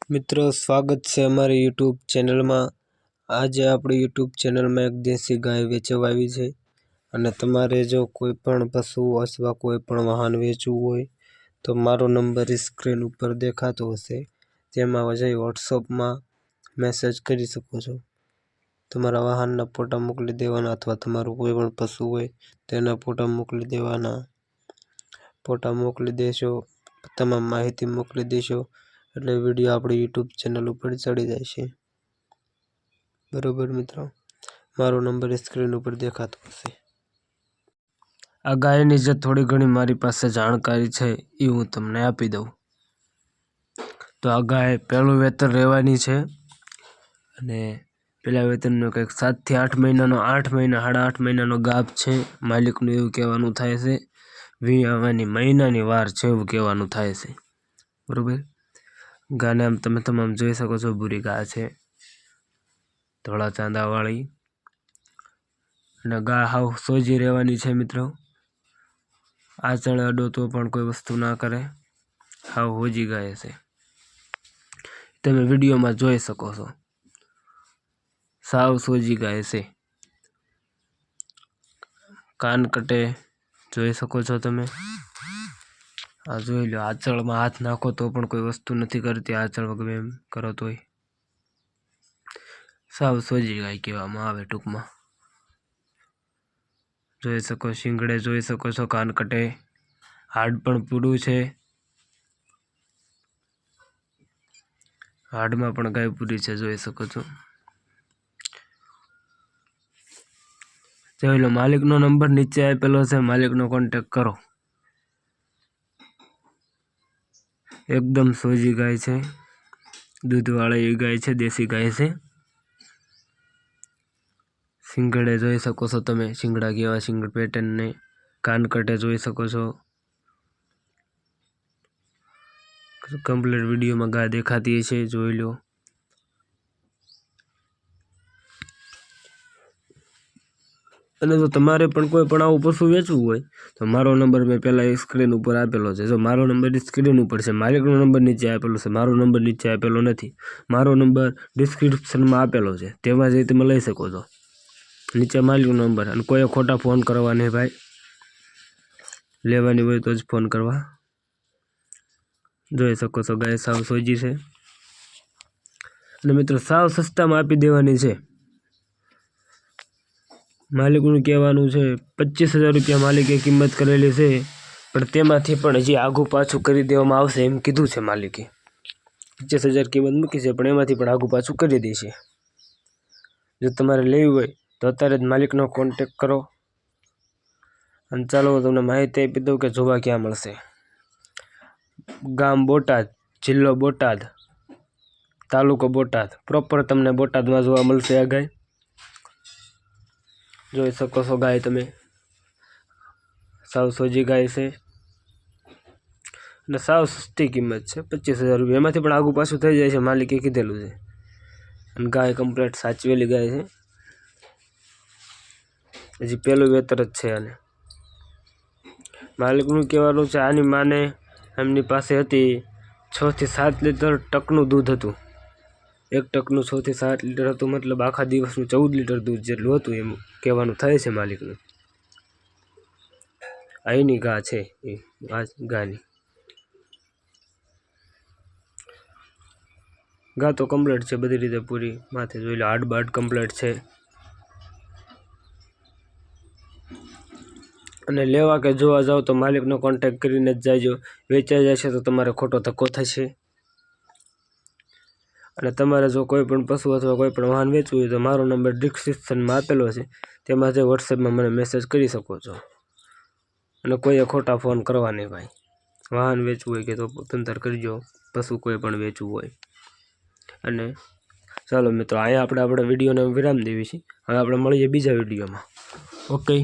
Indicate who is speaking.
Speaker 1: મિત્રો સ્વાગત છે અમારી યુટ્યુબ ચેનલમાં। આજે આપણી યુટ્યુબ ચેનલમાં એક દેશી ગાય વેચવા આવી છે અને તમારે જો કોઈ પણ પશુ અથવા કોઈ પણ વાહન વેચવું હોય તો મારો નંબર સ્ક્રીન ઉપર દેખાતો હશે, તેમાં જઈ વોટ્સઅપમાં મેસેજ કરી શકો છો। તમારા વાહનના ફોટા મોકલી દેવાના અથવા તમારું કોઈ પણ પશુ હોય તેના ફોટા મોકલી દેવાના। ફોટા મોકલી દેશો, તમામ માહિતી મોકલી દેશો એટલે વિડીયો આપણી યુટ્યુબ ચેનલ ઉપર ચડી જાય છે। બરોબર મિત્રો, મારો નંબર સ્ક્રીન ઉપર દેખાતો હશે। આ ગાયની જે થોડી ઘણી મારી પાસે જાણકારી છે એ હું તમને આપી દઉં તો આ ગાય પહેલું વેતર રહેવાની છે અને પેલા વેતરનો કંઈક 7 થી 8 મહિનાનો 8 મહિનાનો ગાભ છે। માલિકનું એવું કહેવાનું થાય છે 20 મહિનાની વાર છે એવું કહેવાનું થાય છે। બરોબર, ગાને આમ તમે તમામ જોઈ શકો છો, ભૂરી ગા છે, ધોળા ચાંદાવાળી, અને ગા હાવ સોજી રહેવાની છે મિત્રો। આંચળ અડો તો પણ કોઈ વસ્તુ ના કરે, હાવ હોજી ગાય છે, તમે વિડીયોમાં જોઈ શકો છો, સાવ સોજી ગાય છે। કાન કટે જોઈ શકો છો તમે, આ જોઈ લો, આંચળમાં હાથ નાખો તો પણ કોઈ વસ્તુ નથી કરતી, આંચળ વગર એમ કરો તોય સાવ સોજી ગાય કહેવામાં આવે ટૂંકમાં। જોઈ શકો, શિંગડે જોઈ શકો છો, કાન કટે, હાડ પણ પૂરું છે, હાડમાં પણ ગાય પૂરી છે, જોઈ શકો છો। જોઈ લો, માલિકનો નંબર નીચે આપેલો છે, માલિકનો કોન્ટેક્ટ કરો। એકદમ સોજી ગાય છે, દૂધવાળી એવી ગાય છે, દેશી ગાય છે। શિંગડે જોઈ શકો છો તમે, શિંગડા કેવા શિંગડ પેટર્નને, કાન કટે જોઈ શકો છો। કમ્પ્લીટ વિડીયોમાં ગાય દેખાતી છે, જોઈ લો। અને જો તમારે પણ કોઈ પણ આવું પશુ વેચવું હોય તો મારો નંબર મેં પહેલાં સ્ક્રીન ઉપર આપેલો છે। જો મારો નંબર સ્ક્રીન ઉપર છે, માલિકનો નંબર નીચે આપેલો છે, મારો નંબર નીચે આપેલો નથી, મારો નંબર ડિસ્ક્રિપ્શનમાં આપેલો છે, તેમાં જઈ તમે લઈ શકો છો। નીચે માલિકનો નંબર, અને કોઈ ખોટા ફોન કરવા નહીં ભાઈ, લેવાની હોય તો જ ફોન કરવા। જોઈ શકો છો, ગાય સાવ સોજી છે અને મિત્રો સાવ સસ્તામાં આપી દેવાની છે। માલિકનું કહેવાનું છે 25,000 રૂપિયા માલિકે કિંમત કરેલી છે, પણ તેમાંથી પણ હજી આઘું પાછું કરી દેવામાં આવશે એમ કીધું છે માલિકે। 25,000 કિંમત મૂકી છે, પણ એમાંથી પણ આઘું પાછું કરી દેશે। જો તમારે લેવી હોય તો અત્યારે જ માલિકનો કોન્ટેક કરો। અને ચાલો હું તમને માહિતી આપી દઉં કે જોવા ક્યાં મળશે। ગામ બોટાદ, જિલ્લો બોટાદ, તાલુકો બોટાદ, પ્રોપર તમને બોટાદમાં જોવા મળશે આ ગાય। જોઈ શકો છો ગાય તમે, સાવ સોજી ગાય છે અને સાવ સસ્તી કિંમત છે, 25,000 રૂપિયા, એમાંથી પણ આગું પાછું થઈ જાય છે, માલિકે કીધેલું છે। અને ગાય કમ્પ્લીટ સાચવેલી ગાય છે, હજી પહેલું વેતર જ છે। અને માલિકનું કહેવાનું છે આની માને એમની પાસે હતી 6 થી 7 લીટર ટકનું દૂધ હતું, એક ટકનું 6 થી 7 લીટર હતું, મતલબ આખા દિવસનું 14 લીટર દૂધ જેટલું હતું એમ કહેવાનું થાય છે માલિકનું। અહીંની ગા છે એ ગાની ગા તો કમ્પ્લીટ છે, બધી રીતે પૂરી, માથે જોઈ લો, હાડ બાડ કમ્પ્લીટ છે। અને લેવા કે જોવા જાઓ તો માલિકનો કોન્ટેક્ટ કરીને જ જાયજો, વેચાઈ જશે તો તમારે ખોટો ધક્કો થશે। અને તમારે જો કોઈ પણ પશુ અથવા કોઈ પણ વાહન વેચવું હોય તો મારો નંબર ડિસ્ક્રિપ્શનમાં આપેલો છે, તેમાં જે વોટ્સએપમાં મને મેસેજ કરી શકો છો। અને કોઈએ ખોટા ફોન કરવા નહીં ભાઈ, વાહન વેચવું હોય કે તો તંતર કરજો, પશુ કોઈ પણ વેચવું હોય। અને ચાલો મિત્રો, અહીંયા આપણે વિડીયોને વિરામ દેવી છે, હવે આપણે મળીએ બીજા વિડીયોમાં। ઓકે।